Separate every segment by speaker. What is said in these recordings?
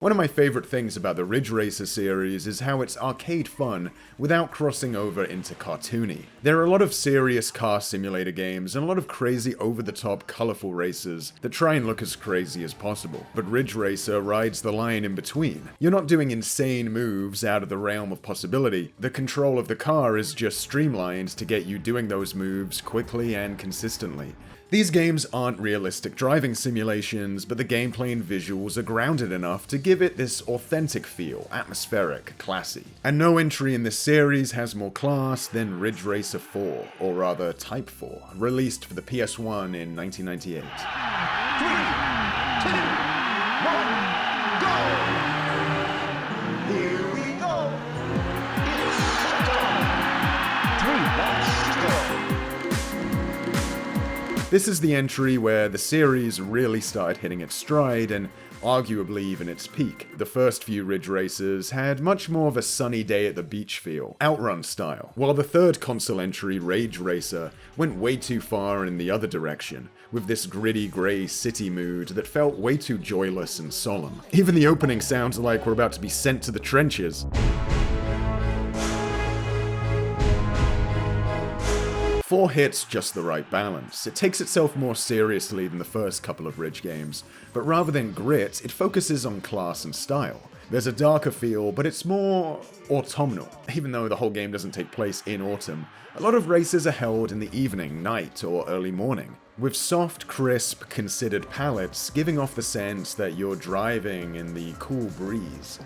Speaker 1: One of my favorite things about the Ridge Racer series is how it's arcade fun without crossing over into cartoony. There are a lot of serious car simulator games and a lot of crazy over-the-top colorful races that try and look as crazy as possible, but Ridge Racer rides the line in between. You're not doing insane moves out of the realm of possibility. The control of the car is just streamlined to get you doing those moves quickly and consistently. These games aren't realistic driving simulations, but the gameplay and visuals are grounded enough to give it this authentic feel, atmospheric, classy. And no entry in this series has more class than Ridge Racer 4, or rather Type 4, released for the PS1 in 1998.
Speaker 2: 3, 2, 1, go! Here we go! It's showtime! 3 laps to go!
Speaker 1: This is the entry where the series really started hitting its stride and arguably even its peak. The first few Ridge Racers had much more of a sunny day at the beach feel, Outrun style, while the third console entry, Rage Racer, went way too far in the other direction, with this gritty grey city mood that felt way too joyless and solemn. Even the opening sounds like we're about to be sent to the trenches. 4 hits just the right balance. It takes itself more seriously than the first couple of Ridge games, but rather than grit, it focuses on class and style. There's a darker feel, but it's more autumnal. Even though the whole game doesn't take place in autumn, a lot of races are held in the evening, night, or early morning, with soft, crisp, considered palettes giving off the sense that you're driving in the cool breeze.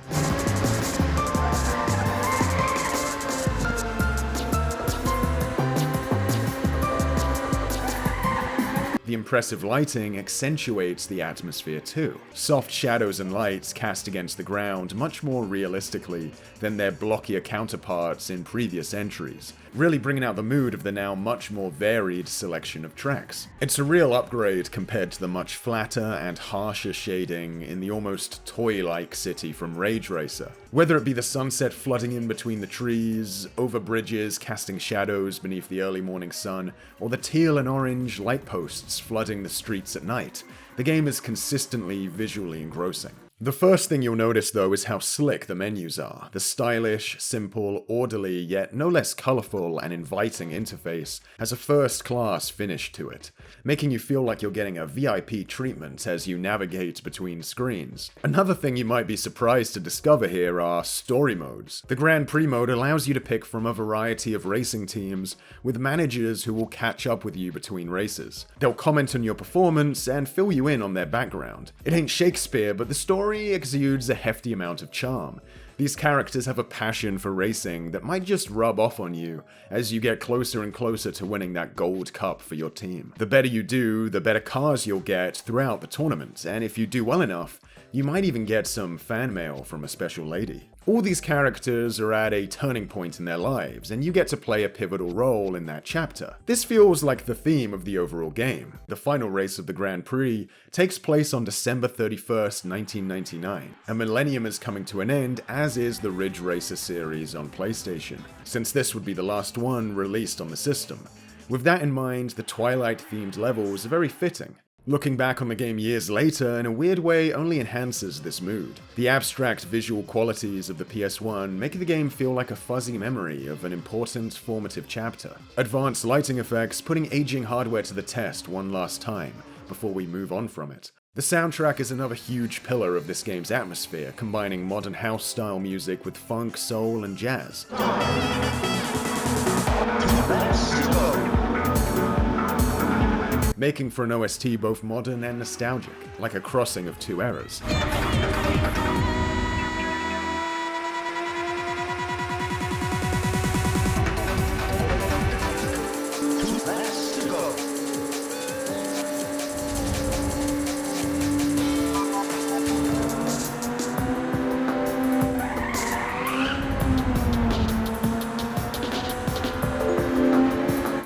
Speaker 1: The impressive lighting accentuates the atmosphere too. Soft shadows and lights cast against the ground much more realistically than their blockier counterparts in previous entries, really bringing out the mood of the now much more varied selection of tracks. It's a real upgrade compared to the much flatter and harsher shading in the almost toy-like city from Rage Racer. Whether it be the sunset flooding in between the trees, over bridges casting shadows beneath the early morning sun, or the teal and orange light posts flooding the streets at night, the game is consistently visually engrossing. The first thing you'll notice though is how slick the menus are. The stylish, simple, orderly, yet no less colorful and inviting interface has a first-class finish to it, making you feel like you're getting a VIP treatment as you navigate between screens. Another thing you might be surprised to discover here are story modes. The Grand Prix mode allows you to pick from a variety of racing teams with managers who will catch up with you between races. They'll comment on your performance and fill you in on their background. It ain't Shakespeare, but the story exudes a hefty amount of charm. These characters have a passion for racing that might just rub off on you as you get closer and closer to winning that gold cup for your team. The better you do, the better cars you'll get throughout the tournament, and if you do well enough, you might even get some fan mail from a special lady. All these characters are at a turning point in their lives, and you get to play a pivotal role in that chapter. This feels like the theme of the overall game. The final race of the Grand Prix takes place on December 31st, 1999. A millennium is coming to an end, as is the Ridge Racer series on PlayStation, since this would be the last one released on the system. With that in mind, the Twilight-themed levels are very fitting. Looking back on the game years later, in a weird way, only enhances this mood. The abstract visual qualities of the PS1 make the game feel like a fuzzy memory of an important, formative chapter. Advanced lighting effects putting aging hardware to the test one last time, before we move on from it. The soundtrack is another huge pillar of this game's atmosphere, combining modern house-style music with funk, soul, and jazz. Making for an OST both modern and nostalgic, like a crossing of two eras.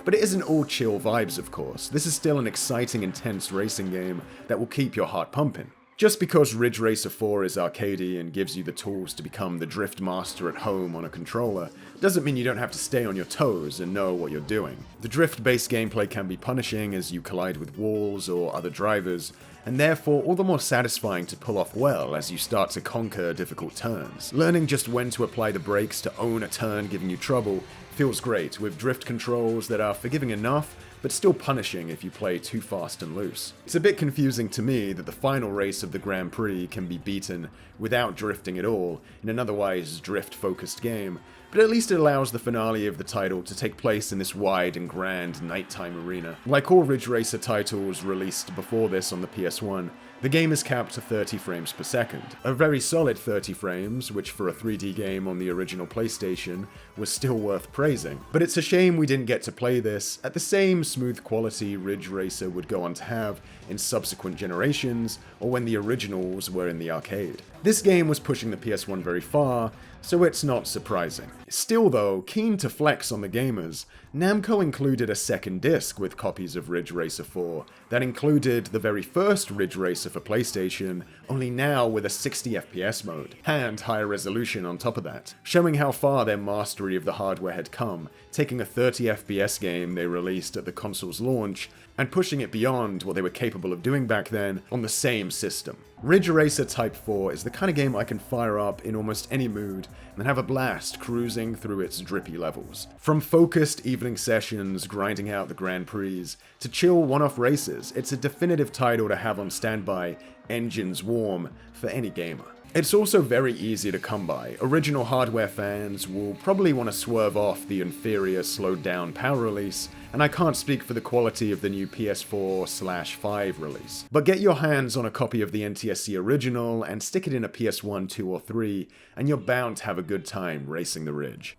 Speaker 1: But it isn't all chill vibes, of course. This is still an exciting, intense racing game that will keep your heart pumping. Just because Ridge Racer 4 is arcadey and gives you the tools to become the drift master at home on a controller, doesn't mean you don't have to stay on your toes and know what you're doing. The drift-based gameplay can be punishing as you collide with walls or other drivers, and therefore all the more satisfying to pull off well as you start to conquer difficult turns. Learning just when to apply the brakes to own a turn giving you trouble feels great, with drift controls that are forgiving enough, but still punishing if you play too fast and loose. It's a bit confusing to me that the final race of the Grand Prix can be beaten without drifting at all in an otherwise drift-focused game, but at least it allows the finale of the title to take place in this wide and grand nighttime arena. Like all Ridge Racer titles released before this on the PS1, the game is capped to 30 frames per second. A very solid 30 frames, which for a 3D game on the original PlayStation was still worth praising. But it's a shame we didn't get to play this at the same smooth quality Ridge Racer would go on to have in subsequent generations, or when the originals were in the arcade. This game was pushing the PS1 very far, so it's not surprising. Still though, keen to flex on the gamers, Namco included a second disc with copies of Ridge Racer 4 that included the very first Ridge Racer for PlayStation, only now with a 60 FPS mode, and higher resolution on top of that, showing how far their mastery of the hardware had come, taking a 30 FPS game they released at the console's launch and pushing it beyond what they were capable of doing back then on the same system. Ridge Racer Type 4 is the kind of game I can fire up in almost any mood and have a blast cruising through its drippy levels. From focused evening sessions grinding out the Grand Prix to chill one-off races, it's a definitive title to have on standby, engines warm, for any gamer. It's also very easy to come by. Original hardware fans will probably want to swerve off the inferior slowed down power release, and I can't speak for the quality of the new PS4/5 release. But get your hands on a copy of the NTSC original and stick it in a PS1, 2, or 3, and you're bound to have a good time racing the Ridge.